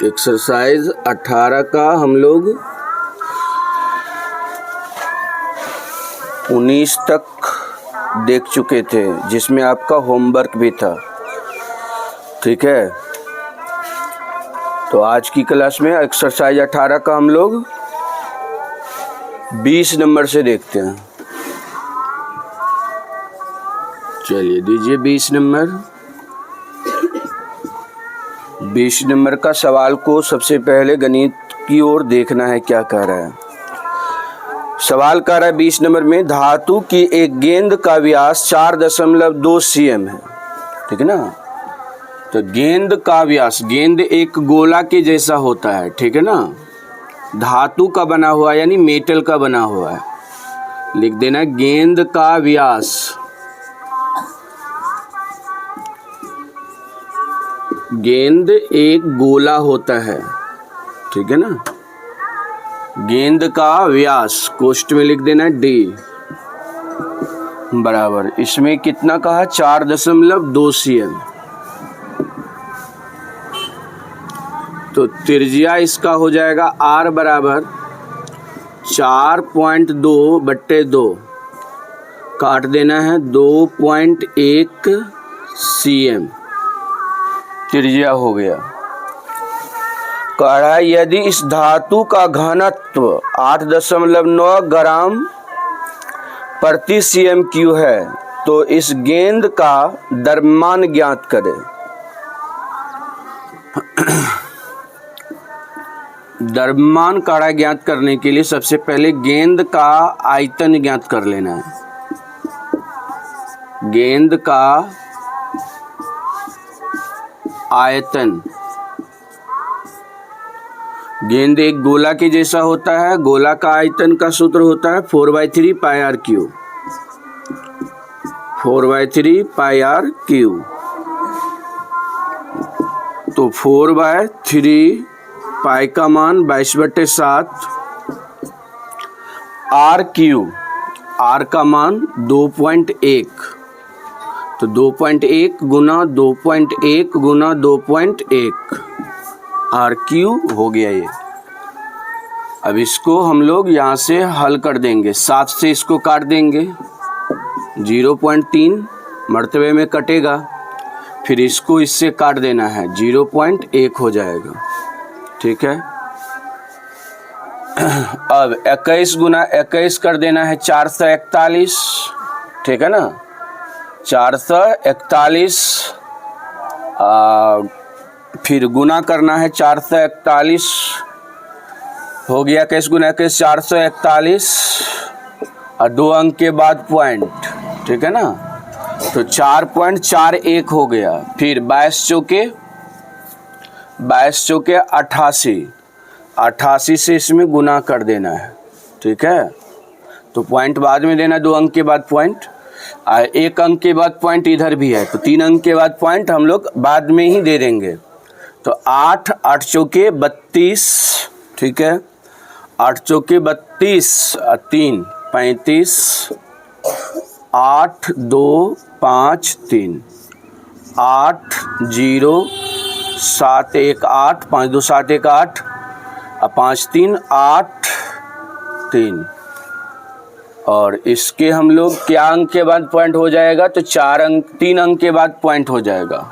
Exercise 18 का हम लोग 19 तक देख चुके थे, जिसमें आपका होमवर्क भी था। ठीक है, तो आज की क्लास में एक्सरसाइज 18 का हम लोग 20 नंबर से देखते हैं। चलिए दीजिए 20 नंबर। 20 नंबर का सवाल को सबसे पहले गणित की ओर देखना है, क्या कह रहा है। सवाल कह रहा है 20 नंबर में धातु की एक गेंद का व्यास 4.2 cm है। ठीक है ना, तो गेंद का व्यास, गेंद एक गोला के जैसा होता है। ठीक है ना, धातु का बना हुआ यानी मेटल का बना हुआ है। लिख देना गेंद का व्यास, गेंद एक गोला होता है। ठीक है ना, गेंद का व्यास कोष्ठ में लिख देना D बराबर, इसमें कितना कहा 4.2 cm। तो त्रिज्या इसका हो जाएगा R बराबर 4.2/2, काट देना है 2.1 cm त्रिज्या हो गया। कह रहा है यदि इस धातु का घनत्व 8.9 ग्राम प्रति cm³ है तो इस गेंद का द्रव्यमान ज्ञात करें। द्रव्यमान का ज्ञात करने के लिए सबसे पहले गेंद का आयतन ज्ञात कर लेना है। गेंद का आयतन, गेंद एक गोला के जैसा होता है, गोला का आयतन का सूत्र होता है 4/3 πr³। 4/3 πr³, तो 4/3 पाई का मान 22/7, r³ r का मान 2.1, तो 2.1 गुना 2.1 गुना 2.1 r³ हो गया ये। अब इसको हम लोग यहाँ से हल कर देंगे, 7 से इसको काट देंगे, 0.3 मर्तबे में कटेगा, फिर इसको इससे काट देना है, 0.1 हो जाएगा। ठीक है, अब 21 गुना 21 कर देना है 441। ठीक है ना, 441 फिर गुना करना है 441 हो गया। 21 गुना 21 441 और 2 अंक के बाद पॉइंट। ठीक है ना, तो 4.41 हो गया। फिर 22 चौके 88, 88 से इसमें गुना कर देना है। ठीक है, तो पॉइंट बाद में देना, 2 अंक के बाद पॉइंट, 1 अंक के बाद पॉइंट इधर भी है, तो 3 अंक के बाद पॉइंट हम लोग बाद में ही दे देंगे। तो 8 8 चौके 32। ठीक है, 8 चौके 32 और 3 35, 8 2 5 3, 8 0 7 1 8, 5 2 7 1 8 और 5 3 8 3। और इसके हम लोग क्या अंक के बाद पॉइंट हो जाएगा, तो 3 अंक के बाद पॉइंट हो जाएगा।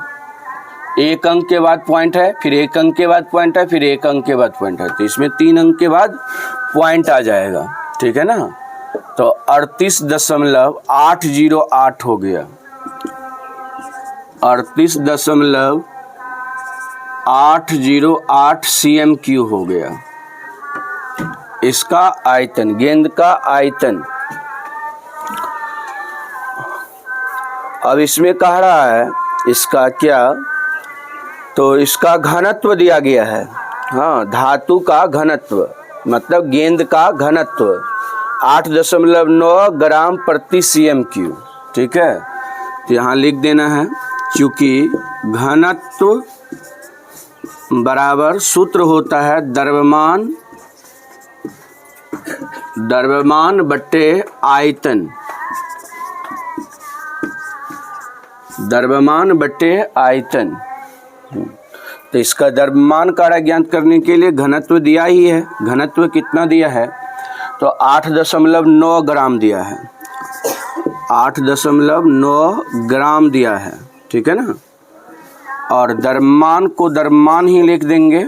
1 अंक के बाद पॉइंट है, फिर 1 अंक के बाद पॉइंट है, फिर 1 अंक के बाद पॉइंट है, तो इसमें 3 अंक के बाद पॉइंट आ जाएगा। ठीक है ना, तो 38.808 हो गया। 38.808 cm³ हो गया इसका आयतन, गेंद का आयतन। अब इसमें कह रहा है इसका क्या, तो इसका घनत्व दिया गया है। हाँ, धातु का घनत्व मतलब गेंद का घनत्व 8.9 ग्राम प्रति cm³। ठीक है, तो यहाँ लिख देना है, क्योंकि घनत्व बराबर सूत्र होता है द्रव्यमान बट्टे आयतन, द्रव्यमान बट्टे आयतन। तो इसका द्रव्यमान कार्य ज्ञात करने के लिए घनत्व दिया ही है। घनत्व कितना दिया है? तो 8.9 ग्राम दिया है। 8.9 ग्राम दिया है, ठीक है ना। और द्रव्यमान को द्रव्यमान ही लिख देंगे।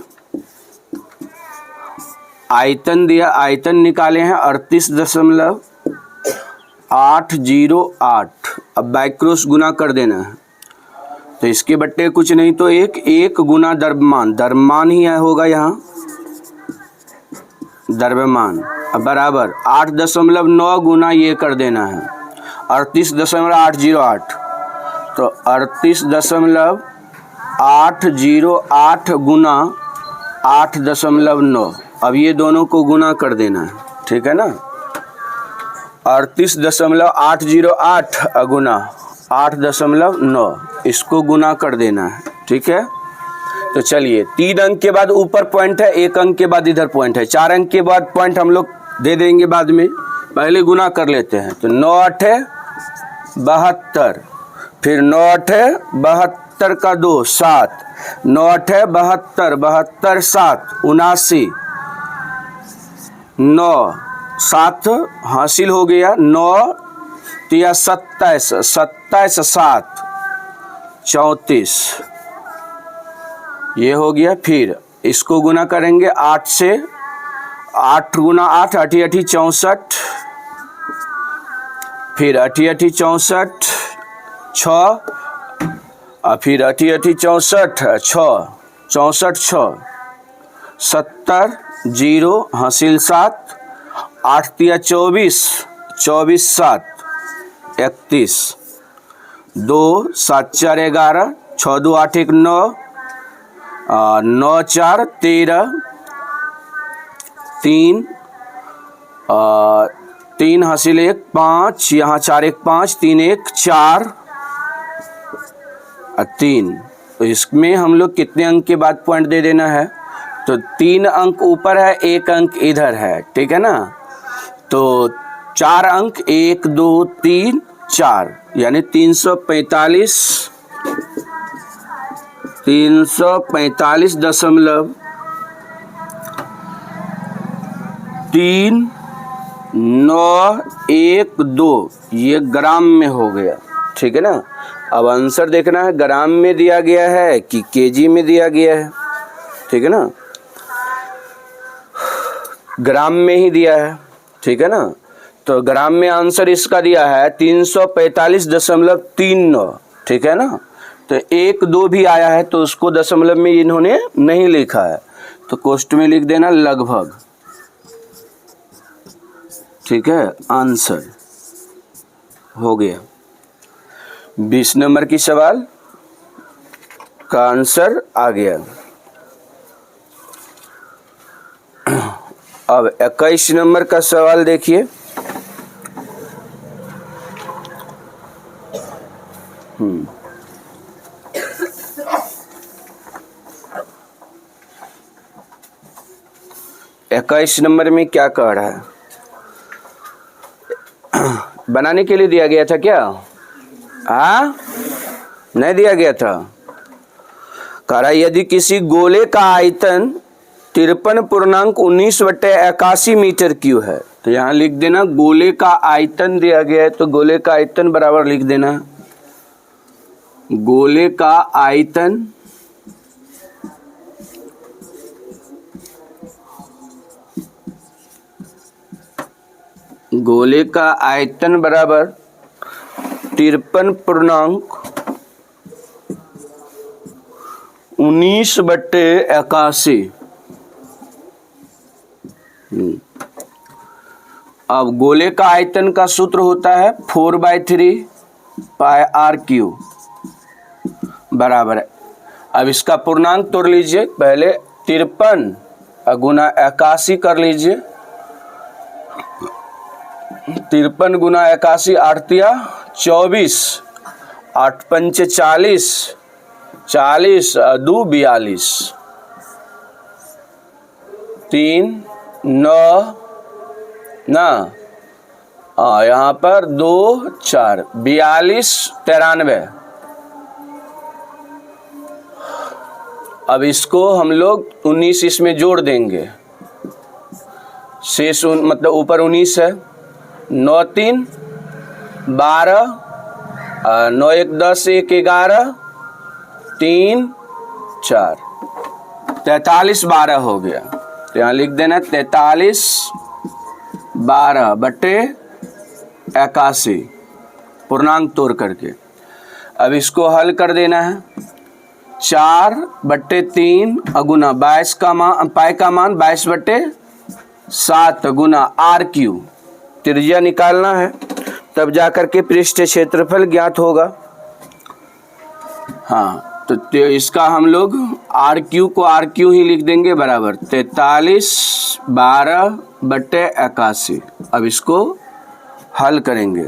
आयतन दिया, आयतन निकाले हैं 38.808। अब बाई क्रॉस गुना कर देना है, तो इसके बट्टे कुछ नहीं तो एक गुना द्रव्यमान, द्रव्यमान ही होगा यहाँ, द्रव्यमान। अब बराबर 8.9 गुना ये कर देना है 38.808, तो 38.808 गुना 8.9। अब ये दोनों को गुना कर देना है, ठीक है ना। 38.808 गुना 8.9, इसको गुना कर देना है, ठीक है। तो चलिए 3 अंक के बाद ऊपर पॉइंट है, 1 अंक के बाद इधर पॉइंट है, 4 अंक के बाद पॉइंट हम लोग दे देंगे बाद में, पहले गुना कर लेते हैं। तो 9 8 72, फिर 9 8 72 का 2 7, 9 8 72, 72 7 79, 9 7 हासिल हो गया, 9 तिया 27, 27 7 34, ये हो गया। फिर इसको गुना करेंगे 8 से, 8 गुना 8 8 8 64, फिर 8 8 64 6, और फिर 8 8 64 6 64 6 70 0 हासिल 7, 8 तिया 24 24 7 31, 2 7 4 11, 6 2 8 1 9, 9 4 13, 3 3 हासिल 1 5, यहाँ 4 1 5, 3 1 4 3। तो इसमें हम लोग कितने अंक के बाद पॉइंट दे देना है? तो 3 अंक ऊपर है, 1 अंक इधर है, ठीक है ना। तो 4 अंक 1 2 3 4, यानी 345 345.3912 ये ग्राम में हो गया, ठीक है ना। अब आंसर देखना है ग्राम में दिया गया है कि केजी में दिया गया है, ठीक है ना। ग्राम में ही दिया है, ठीक है ना। तो ग्राम में आंसर इसका दिया है 345.39, ठीक है ना। तो 1 2 भी आया है तो उसको दशमलव में इन्होंने नहीं लिखा है, तो कोष्ठ में लिख देना लगभग, ठीक है। आंसर हो गया। 20 नंबर की सवाल का आंसर आ गया। अब 21 नंबर का सवाल देखिए। इक्कीस नंबर में क्या कह रहा है? बनाने के लिए दिया गया था क्या? नहीं दिया गया था। कह रहा यदि किसी गोले का आयतन 53.19/81 मीटर क्यूब है, तो यहाँ लिख देना गोले का आयतन दिया गया है, तो गोले का आयतन बराबर लिख देना गोले का आयतन बराबर 53.19/81। अब गोले का आयतन का सूत्र होता है 4/3 पाई आर क्यू बराबर है। अब इसका पूर्णांक तोड़ लीजिए, पहले 53 गुना 81 कर लीजिए। 53 गुना 81, 8 तिया 24, 8 पंचे 40, 40 2 42, 3 9 ना, यहाँ पर 2 4 42 93, अब इसको हम लोग 19 इसमें जोड़ देंगे, शेष मतलब ऊपर 19 है, 9 3 12, 9 1 10, 1 11, 3 4, 43 12 हो गया। तो यहाँ लिख देना 43 12 बटे 81 पूर्णांक तोड़ करके। अब इसको हल कर देना है, 4 बटे 3 अगुना 22 का मान, पाई का मान 22 बटे 7 गुना RQ, त्रिज्या निकालना है, तब जाकर के पृष्ठीय क्षेत्रफल ज्ञात होगा। हाँ, तो इसका हम लोग RQ को RQ ही लिख देंगे बराबर 43 12 बटे 81। अब इसको हल करेंगे।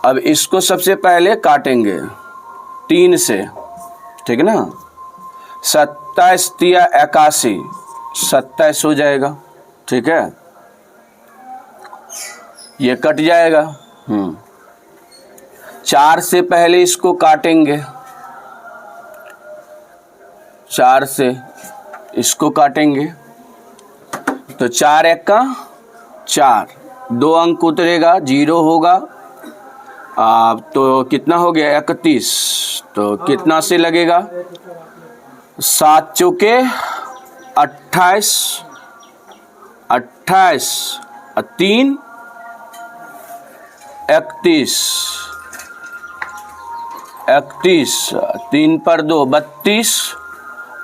अब इसको सबसे पहले काटेंगे 3 से, ठीक है ना, 27 तिया 81, 27 हो जाएगा, ठीक है, ये कट जाएगा। 4 से पहले इसको काटेंगे, 4 से इसको काटेंगे, तो 4 1 का 4, 2 अंक उतरेगा, 0 होगा। अब तो कितना हो गया 31, तो कितना से लगेगा, 7 चौके 28, 28 और 3 31, 31 3 पर 2 32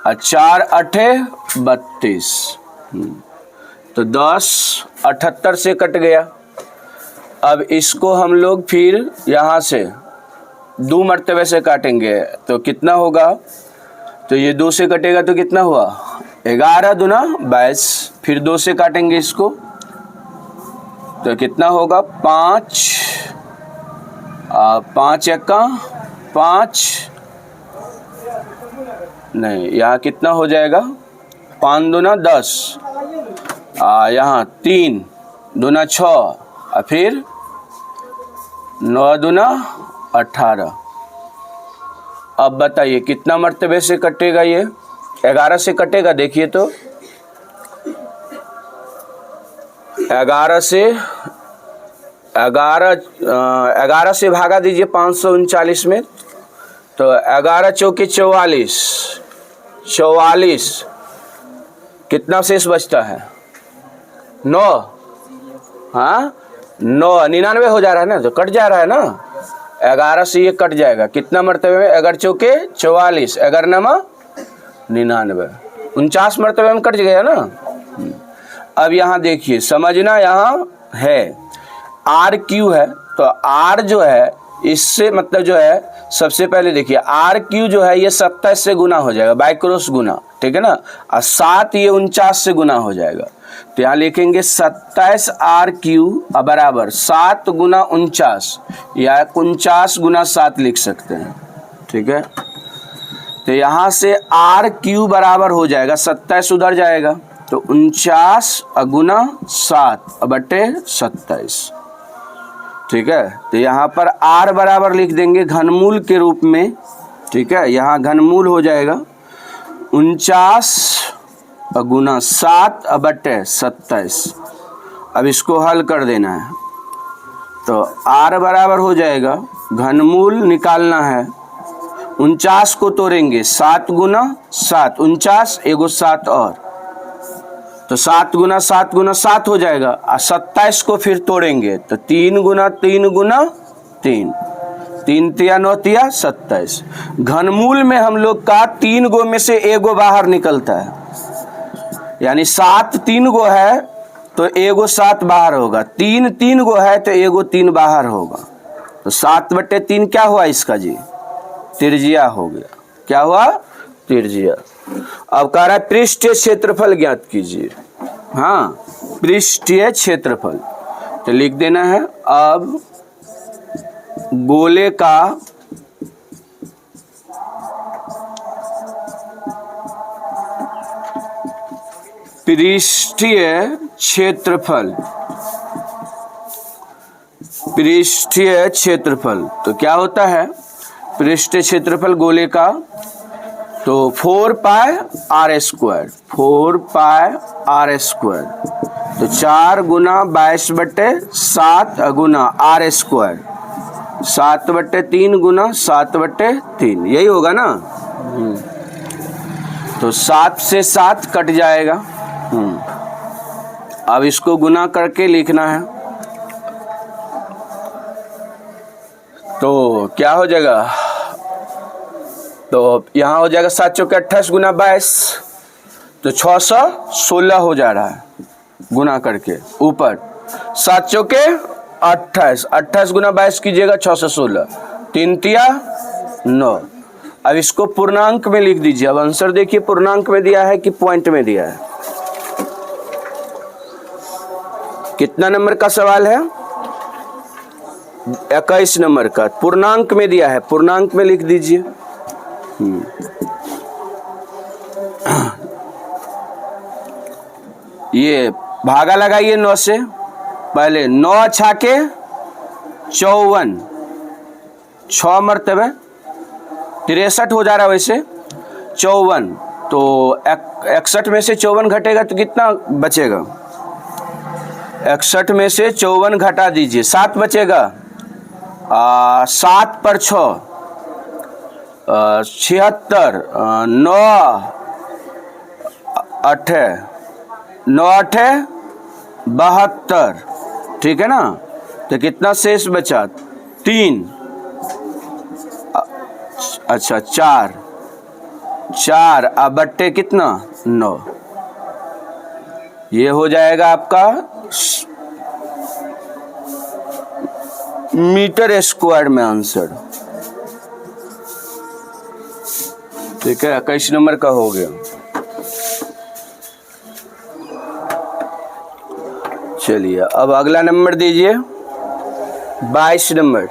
और 4 8 32, तो 10 78 से कट गया। अब इसको हम लोग फिर यहाँ से 2 मर्तबे से काटेंगे, तो कितना होगा, तो ये 2 से कटेगा तो कितना हुआ 11 दूना 22, फिर 2 से काटेंगे इसको, तो कितना होगा 5 5 1 का 5, नहीं यहाँ कितना हो जाएगा 5 दूना 10, यहाँ 3 दूना 6 और फिर 9 दूना 18। अब बताइए कितना मर्तबे से कटेगा, ये 11 से कटेगा, देखिए तो 11 से भागा दीजिए 539 में, तो 11 चौके 44, 44 कितना शेष बचता है 9, हाँ 9 99 हो जा रहा है ना, तो कट जा रहा है ना, 11 से ये कट जाएगा, कितना मर्तबे में 11 चौके 44, 11 नमा 99, 49 मर्तबे में कट गया ना। अब यहाँ देखिए समझना, यहाँ है RQ है, तो R जो है इससे मतलब जो है सबसे पहले देखिए RQ जो है ये 27 से गुना हो जाएगा, बाई क्रॉस गुना, ठीक है ना, और 7 ये 49 से गुना हो जाएगा, तो यहाँ लिखेंगे 27 RQ बराबर 7 गुना 49 या 49 गुना 7 लिख सकते हैं, ठीक है। तो यहाँ से RQ बराबर हो जाएगा 27 उधर जाएगा, तो 49 गुना 7 बटे 27, ठीक है। तो यहाँ पर R बराबर लिख देंगे घनमूल के रूप में, ठीक है, यहाँ घनमूल हो जाएगा 49 गुना 7 बटे 27। अब इसको हल कर देना है, तो R बराबर हो जाएगा, घनमूल निकालना है, 49 को तोड़ेंगे 7 गुना 7, 49 एगो 7 और, तो 7 गुना 7 गुना 7 हो जाएगा, और 27 को फिर तोड़ेंगे तो 3 गुना 3 गुना 3, 3 तिया 9 तिया 27। घनमूल में हम लोग का 3 गो में से एगो बाहर निकलता है, यानी 7 3 गो है तो एगो 7 बाहर होगा, 3 3 गो है तो एगो 3 बाहर होगा, तो 7 बटे 3 क्या हुआ इसका जी, त्रिज्या हो गया। क्या हुआ, त्रिज्या। अब कह रहा है पृष्ठीय क्षेत्रफल ज्ञात कीजिए। हाँ, पृष्ठीय क्षेत्रफल, तो लिख देना है, अब गोले का पृष्ठीय क्षेत्रफल, पृष्ठीय क्षेत्रफल तो क्या होता है, पृष्ठीय क्षेत्रफल गोले का तो 4 pi r square, 4 pi r square, तो 4 गुना 22/7 गुना आर स्क्वायर, 7/3 गुना 7/3, यही होगा ना। तो 7 से 7 कट जाएगा। अब इसको गुना करके लिखना है, तो क्या हो जाएगा, तो यहाँ हो जाएगा 7 चौके 28 गुना 22, तो 616 हो जा रहा है गुना करके ऊपर। 7 चौके 28, 28 गुना 22 कीजिएगा 616, 3 तिया 9। अब इसको पूर्णांक में लिख दीजिए। अब आंसर देखिए पूर्णांक में दिया है कि पॉइंट में दिया है। कितना नंबर का सवाल है? 21 नंबर का। पूर्णांक में दिया है, पूर्णांक में लिख दीजिए। ये भागा लगाइए 9 से। पहले 9 छाके 54, 6 मरतबे 63 हो जा रहा है वैसे 54, तो 61 में से 54 घटेगा तो कितना बचेगा? 61 में से 54 घटा दीजिए, 7 बचेगा। 7 पर 6 76, 9 8 9 8 72, ठीक है ना। तो कितना शेष बचा? 3, अच्छा 4 अब बट्टे कितना? 9। ये हो जाएगा आपका मीटर स्क्वायर में आंसर। ठीक है, 21 नंबर का हो गया। चलिए अब अगला नंबर दीजिए, 22 नंबर।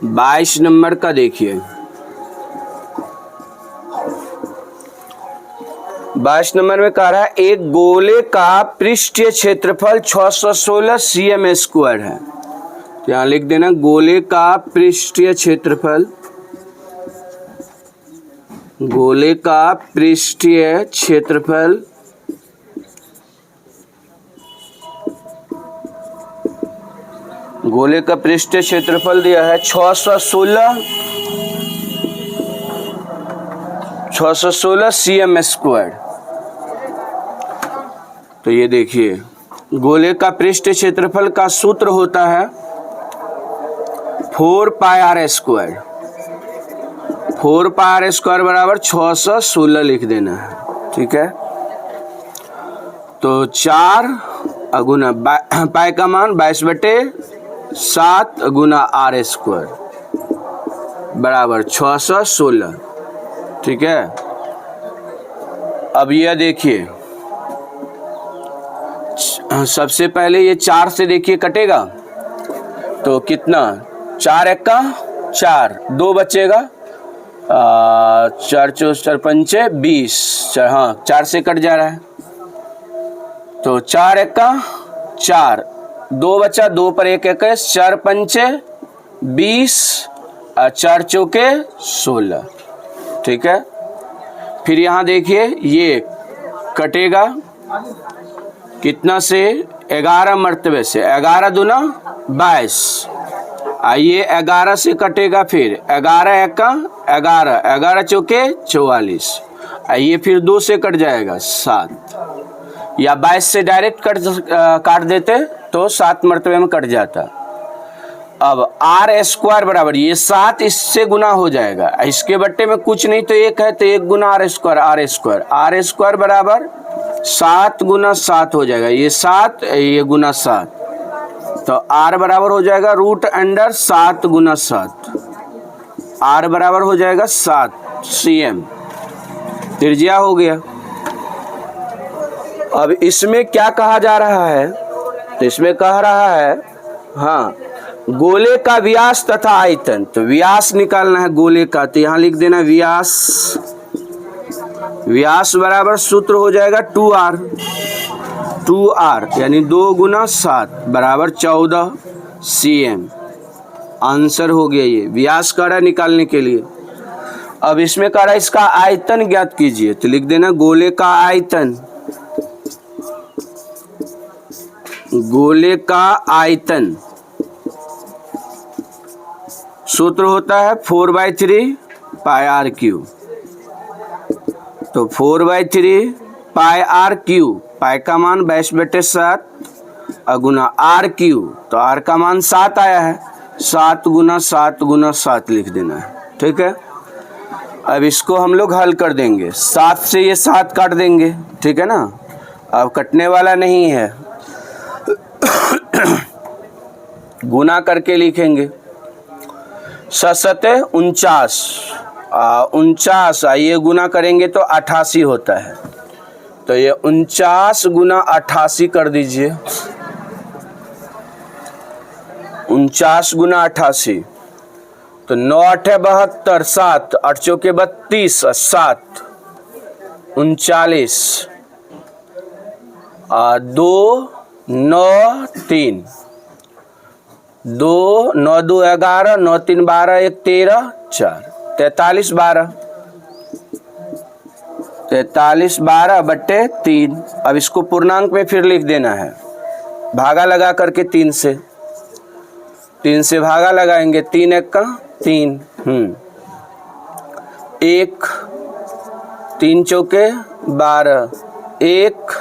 22 नंबर का देखिए, 22 नंबर में कह रहा है एक गोले का पृष्ठीय क्षेत्रफल 616 cm स्क्वायर है। तो यहाँ लिख देना गोले का पृष्ठीय क्षेत्रफल, गोले का पृष्ठीय क्षेत्रफल गोले का पृष्ठीय क्षेत्रफल दिया है 616 cm स्क्वायर। तो ये देखिए गोले का पृष्ठीय क्षेत्रफल का सूत्र होता है 4 pi r square. 4 pi r square बराबर 616 लिख देना है, ठीक है। तो 4 गुना पाई का मान 22/7 गुना आर स्क्वायर बराबर 616, ठीक है। अब यह देखिए सबसे पहले ये 4 से देखिए कटेगा तो कितना? 4 एक्का 4, 2 बचेगा, 4 चौक 4 पंचे 20, हाँ 4 से कट जा रहा है। तो 4 एक्का 4, 2 बचा, 2 पर 1 21, 4 पंचे 20, 4 चौके 16, ठीक है। फिर यहाँ देखिए ये कटेगा कितना से? 11 मर्तबे से, 11 दूना 22, आइए 11 से कटेगा, फिर 11 एक्का 11, 11 चौके 44, आइए फिर 2 से कट जाएगा 7, या 22 से डायरेक्ट काट देते तो 7 मर्तबे में कट जाता। अब आर स्क्वायर बराबर ये 7 इससे गुना हो जाएगा, इसके बट्टे में कुछ नहीं तो 1 है तो 1 गुना आर स्क्वायर बराबर 7 गुना 7 हो जाएगा, ये 7 ये गुना 7, तो आर बराबर हो जाएगा √7 गुना 7, आर बराबर हो जाएगा 7 cm, त्रिज्या हो गया। अब इसमें क्या कहा जा रहा है? तो इसमें कह रहा है हाँ गोले का व्यास तथा आयतन, तो व्यास निकालना है गोले का, तो यहाँ लिख देना व्यास बराबर सूत्र हो जाएगा 2r, यानी 2 गुना 7 बराबर 14 cm, आंसर हो गया ये व्यास कह रहा है निकालने के लिए। अब इसमें कह रहा है इसका आयतन ज्ञात कीजिए, तो लिख देना गोले का आयतन। गोले का आयतन सूत्र होता है 4/3 पाई आर क्यू। तो 4/3 पाई आर क्यू, पाई का मान 22/7 गुना आर क्यू, तो आर का मान 7 आया है, 7 गुना 7 गुना 7 लिख देना है। ठीक है, अब इसको हम लोग हल कर देंगे। 7 से ये 7 काट देंगे, ठीक है ना, अब कटने वाला नहीं है, गुना करके लिखेंगे। 7 49, 49 ये गुना करेंगे तो 88 होता है, तो ये 49 गुना 88 कर दीजिए। 49 गुना 88, तो 9 8 72, 7 8 चौके 32, 7 39, 2 9 3, 2 9 2 11, 9 3 12, 1 13, 4 43 12, 43 12/3। अब इसको पूर्णांक में फिर लिख देना है, भागा लगा करके 3 से भागा लगाएंगे, 3 1 का 3, 1 3 चौके 12, 1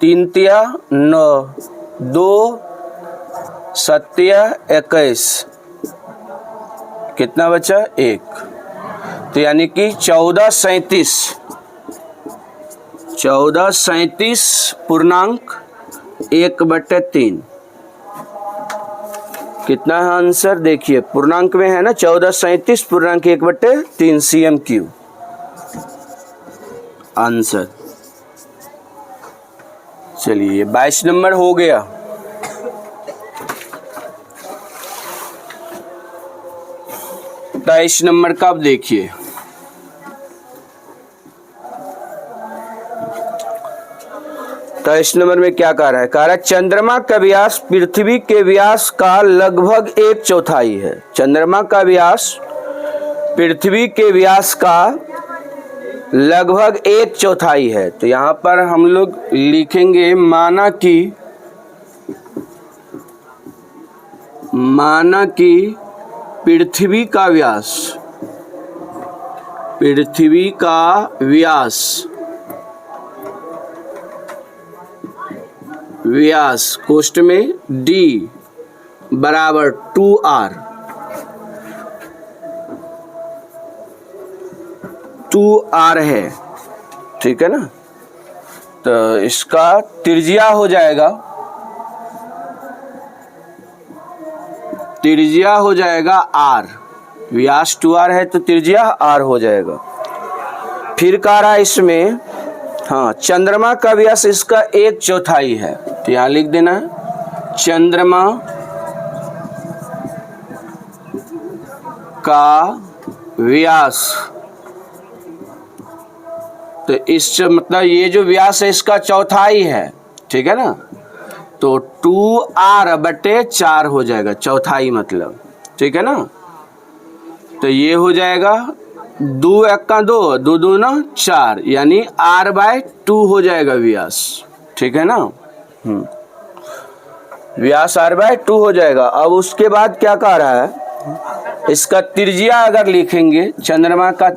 3 तिया 9, 2 7 21, कितना बचा 1, तो यानी कि 1437 पूर्णांक 1/3। कितना है आंसर देखिए, पूर्णांक में है ना 1437 पूर्णांक 1/3 cm3 आंसर। चलिए 22 नंबर हो गया। तेईस नंबर का अब देखिए, तेईस नंबर में क्या कह रहा है, कह रहा है चंद्रमा का व्यास पृथ्वी के व्यास का लगभग 1/4 है। चंद्रमा का व्यास पृथ्वी के व्यास का लगभग 1/4 है। तो यहाँ पर हम लोग लिखेंगे माना कि पृथ्वी का व्यास कोष्ठ में d बराबर 2r, 2r है, ठीक है ना। तो इसका त्रिज्या हो जाएगा, r, व्यास 2r है तो त्रिज्या r हो जाएगा। फिर कह रहा है इसमें, हाँ, चंद्रमा का व्यास इसका 1/4 है, तो यहाँ लिख देना है चंद्रमा का व्यास। तो इस मतलब ये जो व्यास है इसका 1/4 है, ठीक है ना, तो 2r/4 हो जाएगा, 1/4 मतलब, ठीक है ना। तो ये हो जाएगा 2 1 का 2, 2 2 ना 4, यानी r/2 हो जाएगा व्यास, ठीक है ना। व्यास r/2 हो जाएगा। अब उसके बाद क्या कह रहा है, इसका त्रिज्या अगर लिखेंगे, चंद्रमा का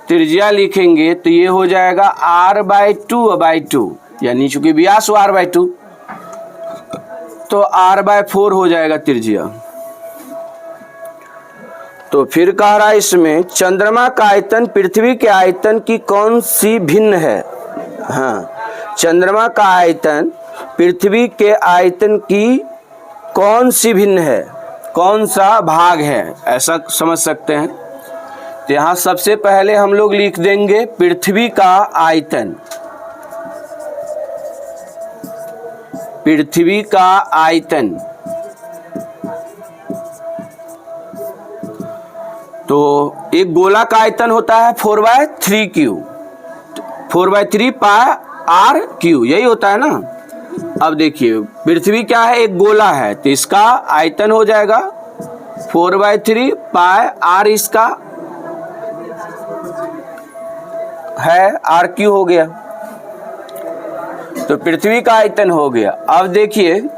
त्रिज्या लिखेंगे तो ये हो जाएगा r/2/2, यानी चूंकि व्यास हो r/2 तो r/4 हो जाएगा त्रिज्या। तो फिर कह रहा है इसमें चंद्रमा का आयतन पृथ्वी के आयतन की कौन सी भिन्न है। हाँ, चंद्रमा का आयतन पृथ्वी के आयतन की कौन सी भिन्न है, कौन सा भाग है, ऐसा समझ सकते हैं। तो यहाँ सबसे पहले हम लोग लिख देंगे पृथ्वी का आयतन, पृथ्वी का आयतन। तो एक गोला का आयतन होता है 4/3 पाई r क्यू, यही होता है ना। अब देखिए पृथ्वी क्या है, एक गोला है, तो इसका आयतन हो जाएगा 4/3 पाई आर, इसका है आर क्यू हो गया, तो पृथ्वी का आयतन हो गया। अब देखिए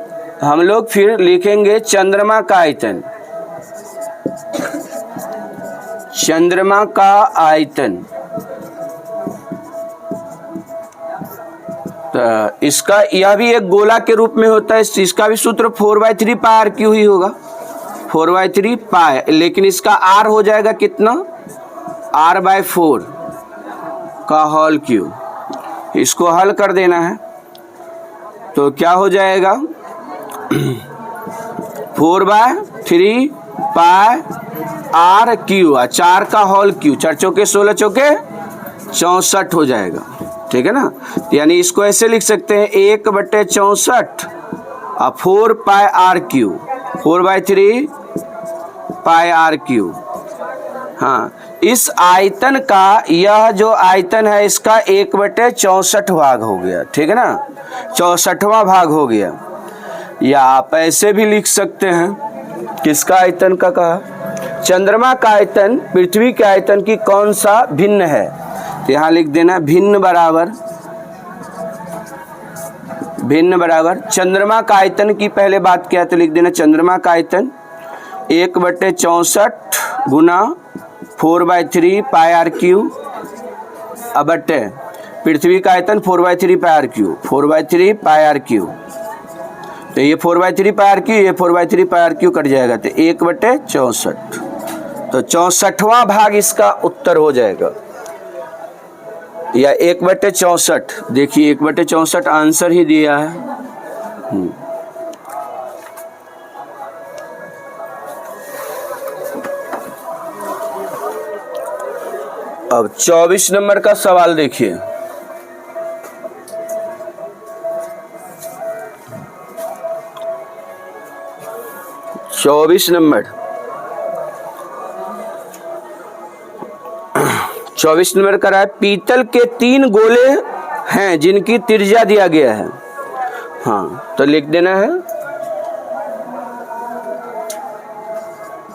हम लोग फिर लिखेंगे चंद्रमा का आयतन। चंद्रमा का आयतन, तो इसका यह भी एक गोला के रूप में होता है, इसका भी सूत्र 4/3 पाई आर क्यू ही होगा, 4/3 पाई, लेकिन इसका आर हो जाएगा कितना, r/4 का होल क्यूब। इसको हल कर देना है तो क्या हो जाएगा 4/3 पाई आर क्यू, 4 का होल क्यू, 4 चौके 16 चौके 64 हो जाएगा, ठीक है ना। यानी इसको ऐसे लिख सकते हैं 1/64 और 4 pi r cube, 4/3 pi r cube. हाँ, इस आयतन का यह जो आयतन है इसका 1/64 भाग हो गया, ठीक है ना, 64वां भाग हो गया। या आप ऐसे भी लिख सकते हैं, किसका आयतन का कहा, चंद्रमा का आयतन पृथ्वी के आयतन की कौन सा भिन्न है, तो यहाँ लिख देना भिन्न बराबर चंद्रमा का आयतन की पहले बात किया तो लिख देना चंद्रमा का आयतन 1/64 गुना 4/3 पाई आर क्यू बटे पृथ्वी का आयतन 4/3 pi r cube, 4/3 pi r cube, तो ये 4/3 पाई आर क्यू, ये 4/3 पाई आर क्यू कट जाएगा, तो 1/64, तो 64वां भाग इसका उत्तर हो जाएगा, या 1/64। देखिए 1/64 आंसर ही दिया है। अब 24 नंबर का सवाल देखिए, चौबीस नंबर का रहा है, पीतल के 3 गोले हैं जिनकी त्रिज्या दिया गया है। हाँ, तो लिख देना है,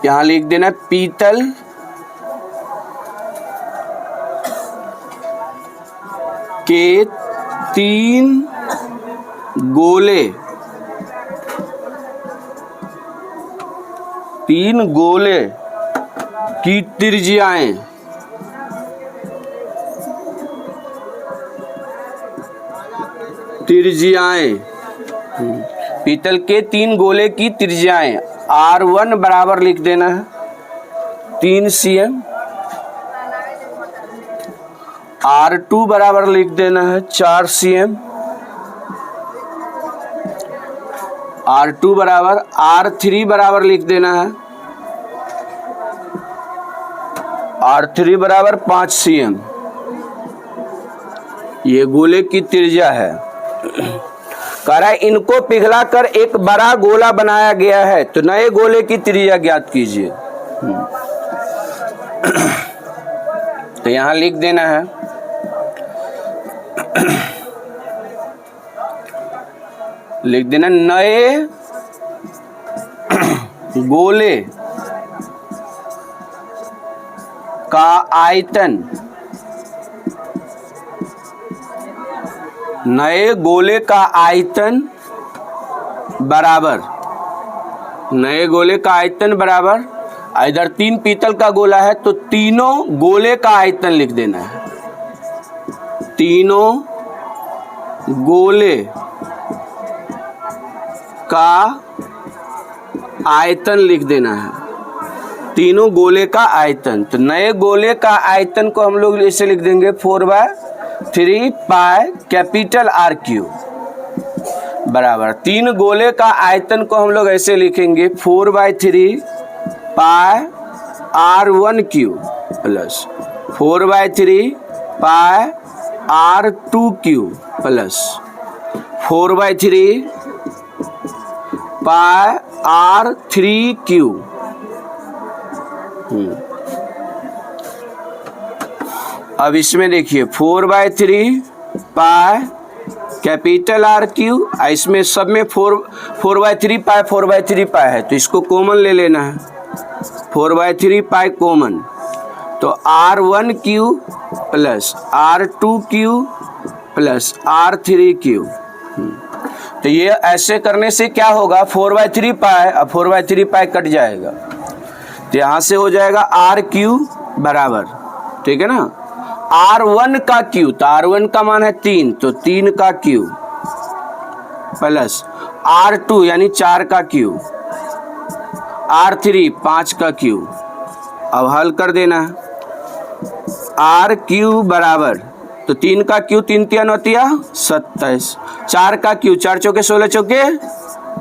यहां लिख देना पीतल के 3 गोले, 3 गोले की त्रिज्याएं पीतल के 3 गोले की त्रिज्याएं R1 बराबर लिख देना है 3 cm, R2 बराबर लिख देना है 4 cm, R2 बराबर, R3 बराबर लिख देना है, R3 बराबर 5 cm। ये गोले की त्रिज्या है। कह रहा है इनको पिघलाकर एक बड़ा गोला बनाया गया है, तो नए गोले की त्रिज्या ज्ञात कीजिए। तो यहां लिख देना है नए गोले का आयतन, नए गोले का आयतन बराबर, नए गोले का आयतन बराबर, इधर 3 पीतल का गोला है तो तीनों गोले का आयतन लिख देना है, तीनों गोले का आयतन लिख देना है, तीनों गोले का आयतन। तो नए गोले का आयतन को हम लोग ऐसे लिख देंगे 4/3 पाई कैपिटल आर क्यू बराबर, 3 गोले का आयतन को हम लोग ऐसे लिखेंगे 4/3 पाई R1 क्यू प्लस 4/3 पाई R2 क्यू प्लस 4/3 पाई R3 क्यू। अब इसमें देखिए 4/3 पाई कैपिटल आर क्यू, इसमें सब में 4/3 पाई 4/3 पाई है, तो इसको कॉमन ले लेना है, 4/3 पाई कॉमन, तो R1 plus R2 plus R3 तो ये ऐसे करने से क्या होगा, 4/3 पाई, अब 4/3 पाई कट जाएगा, तो यहाँ से हो जाएगा R3 बराबर, ठीक है ना, R1 का क्यू, तो R1 का मान है 3, तो 3 का क्यू प्लस R2 यानी 4 का क्यू, R3 5 का क्यू। अब हल कर देना है, R3 बराबर, तो 3 का क्यू 3 तिया 9 तिया 27, 4 का क्यू 4 चौके 16 चौके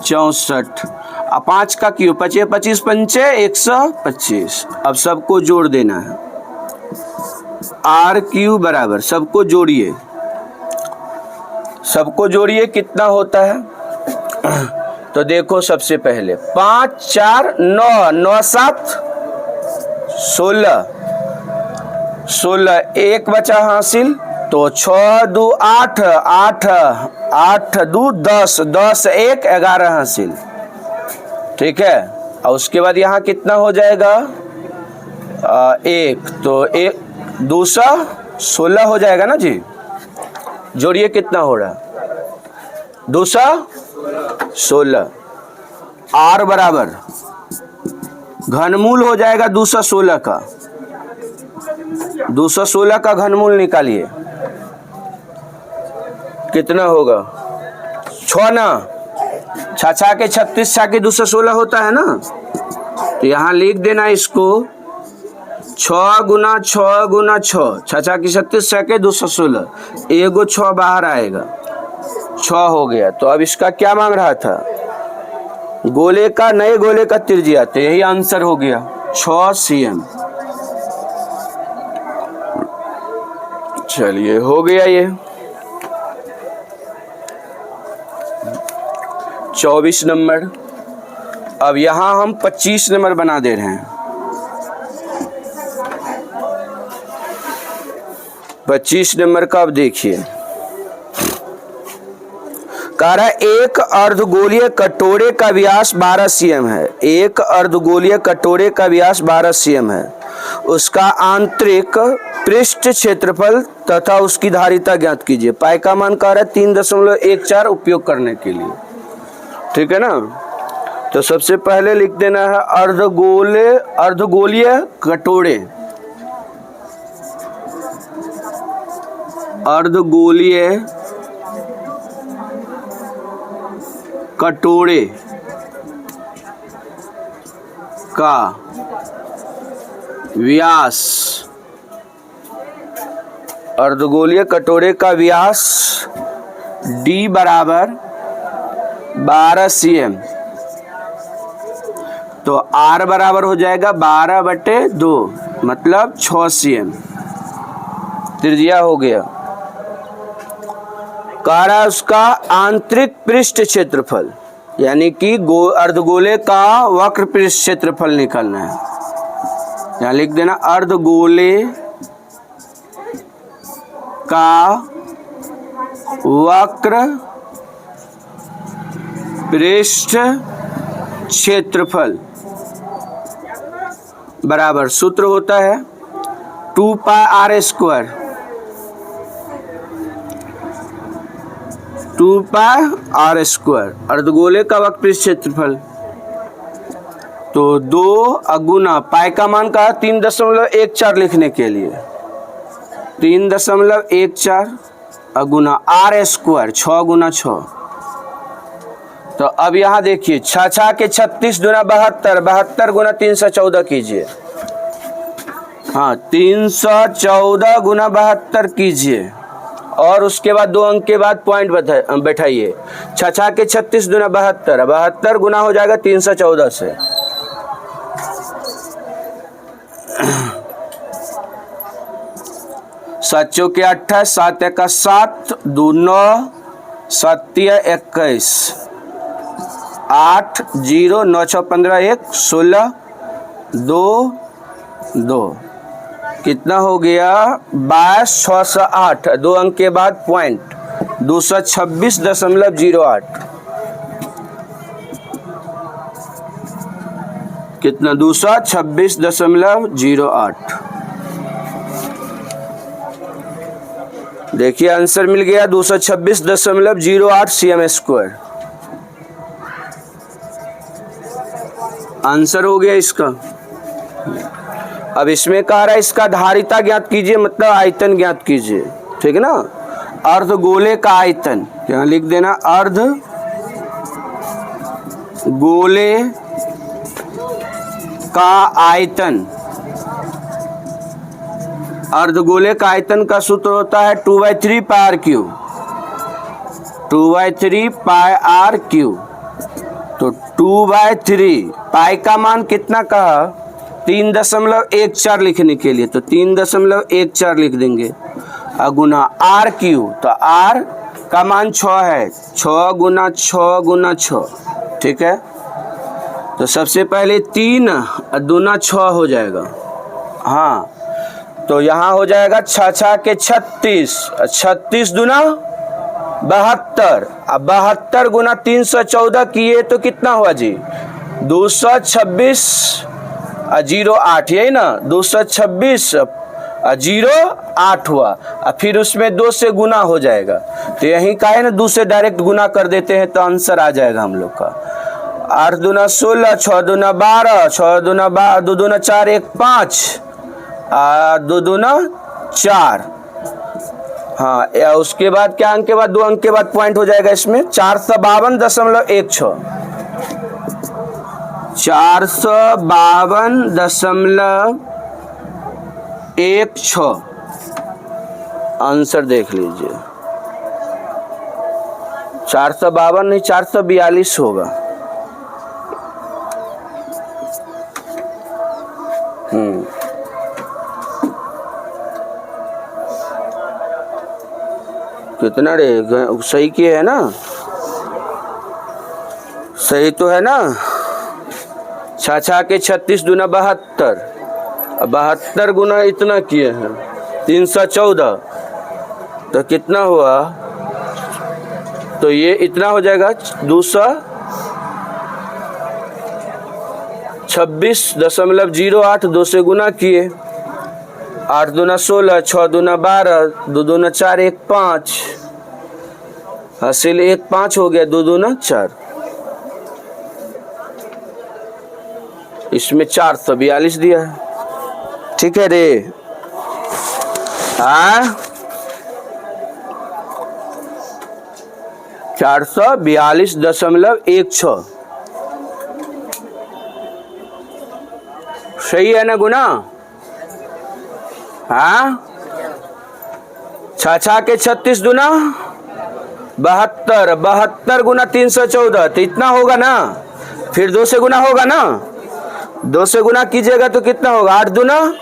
64, अब 5 का क्यू 25 25 पंचे 125। अब सबको जोड़ देना है, R3 बराबर, सबको जोड़िए, सबको जोड़िए कितना होता है, तो देखो सबसे पहले 5 4 9 9 7 16, 16 एक बचा हासिल, तो 6 2 8 8 8 2 10 10 1 11 हासिल, ठीक है। और उसके बाद यहाँ कितना हो जाएगा, 1, तो 1 216 हो जाएगा ना जी, जोड़िए कितना हो रहा, 216, R बराबर घनमूल हो जाएगा 216 का, 216 का घनमूल निकालिए, कितना होगा, 6 ना, 6 के 36 6 के 216 होता है ना, तो यहाँ लिख देना इसको 6 गुना 6 गुना 6, 6 की 36 6 के 216, एगो 6 बाहर आएगा, 6 हो गया। तो अब इसका क्या मांग रहा था, गोले का, नए गोले का त्रिज्या, तो यही आंसर हो गया 6 cm। चलिए हो गया ये 24 नंबर। अब यहाँ हम 25 नंबर बना दे रहे हैं, 25 नंबर का अब देखिए, कह रहा है एक अर्धगोलीय कटोरे का व्यास 12 cm है, एक अर्धगोलीय कटोरे का व्यास 12 cm है, उसका आंतरिक पृष्ठ क्षेत्रफल तथा उसकी धारिता ज्ञात कीजिए। पाई का मान कह रहा है 3.14 उपयोग करने के लिए, ठीक है ना। तो सबसे पहले लिख देना है अर्धगोलीय कटोरे, अर्धगोलीय कटोरे का व्यास, अर्धगोलीय कटोरे का व्यास D बराबर 12 cm, तो R बराबर हो जाएगा 12/2 मतलब 6 cm, त्रिज्या हो गया। कह रहा है उसका आंतरिक पृष्ठ क्षेत्रफल, यानी कि अर्धगोले का वक्र पृष्ठ क्षेत्रफल निकालना है, यहाँ लिख देना अर्धगोले का वक्र पृष्ठ क्षेत्रफल बराबर, सूत्र होता है 2 पाई R स्क्वायर, 2 पाई R स्क्वायर, अर्धगोले का वक्र पृष्ठ क्षेत्रफल, तो 2 गुना पाई का मान का 3.14 लिखने के लिए 3.14 गुना R स्क्वायर 6 गुना 6। तो अब यहाँ देखिए 6 के 36 गुना 72, 72 गुना 314 कीजिए, हाँ 314 गुना 72 कीजिए, और उसके बाद 2 अंक के बाद पॉइंट बैठाइए, 6 के 36 गुना 72, 72 गुना हो जाएगा 314 से, सात चौके 28, 7 एका 7, 2 9, 7 21, 8 0 9 6 15 1 16 2 2, कितना हो गया 22 6 8, 2 अंक के बाद पॉइंट, 226.08 कितना 226.08। देखिए आंसर मिल गया 226.08 cm²। आंसर हो गया इसका। अब इसमें कह रहा है इसका धारिता ज्ञात कीजिए, मतलब आयतन ज्ञात कीजिए, ठीक है ना। अर्धगोले का आयतन यहाँ लिख देना, अर्ध गोले का आयतन। अर्धगोले का आयतन का सूत्र होता है 2/3 πr³। 2/3 πr³। तो 2/3 पाई का मान कितना कहा, 3.14 लिखने के लिए तो 3.14 लिख देंगे, गुना r³। तो r का मान 6 है, 6 गुना 6 गुना 6, ठीक है। तो सबसे पहले 3 दूना 6 हो जाएगा। हाँ, तो यहाँ हो जाएगा 6 6 के 36, 36 दूना 72। अब 72 गुना 314 किए तो कितना हुआ जी, 226.08, यही ना, 226.08 हुआ। और फिर उसमें 2 से गुना हो जाएगा, तो यहीं का है ना, 2 से डायरेक्ट गुना कर देते हैं तो आंसर आ जाएगा हम लोग का। 8 दूना 16, 6 दूना 12, 6 दूना 12, 2 दूना 4, 1 5, 2 दूना 4। हाँ, या उसके बाद क्या अंक के बाद, 2 अंक के बाद पॉइंट हो जाएगा इसमें, 452.16। 452.16 आंसर देख लीजिए। 452 नहीं, 442 होगा। कितना रे, सही किए है ना, सही तो है ना। 6 6 के 36 दूना 72, 72 गुना इतना किए हैं 314, तो कितना हुआ, तो ये इतना हो जाएगा 226.08। 2 से गुना किए, 8 दूना 16, 6 दूना 12, 2 दूना 4, 1 5, हासिल 1 5 हो गया, 2 दूना 4। इसमें 442 दिया है, ठीक है रे। हाँ, 442.16 सही है ना गुना। हाँ, 6 6 के 36 दूना 72, 72 गुना 314, तो इतना होगा ना। फिर 2 से गुना होगा ना, 2 से गुना कीजिएगा तो कितना होगा, 8 दूना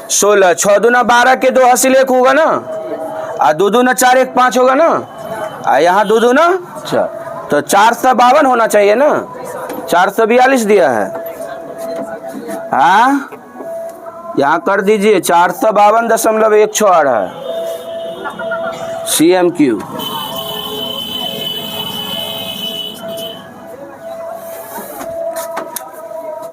16, 6 दूना 12 के 2 हासिल 1 होगा ना, और 2 दूना 4, 1 5 होगा ना, और यहाँ 2 दूना 4, तो 452 होना चाहिए ना, 442 दिया है। हाँ, यहाँ कर दीजिए 452.16 आ रहा है CMQ।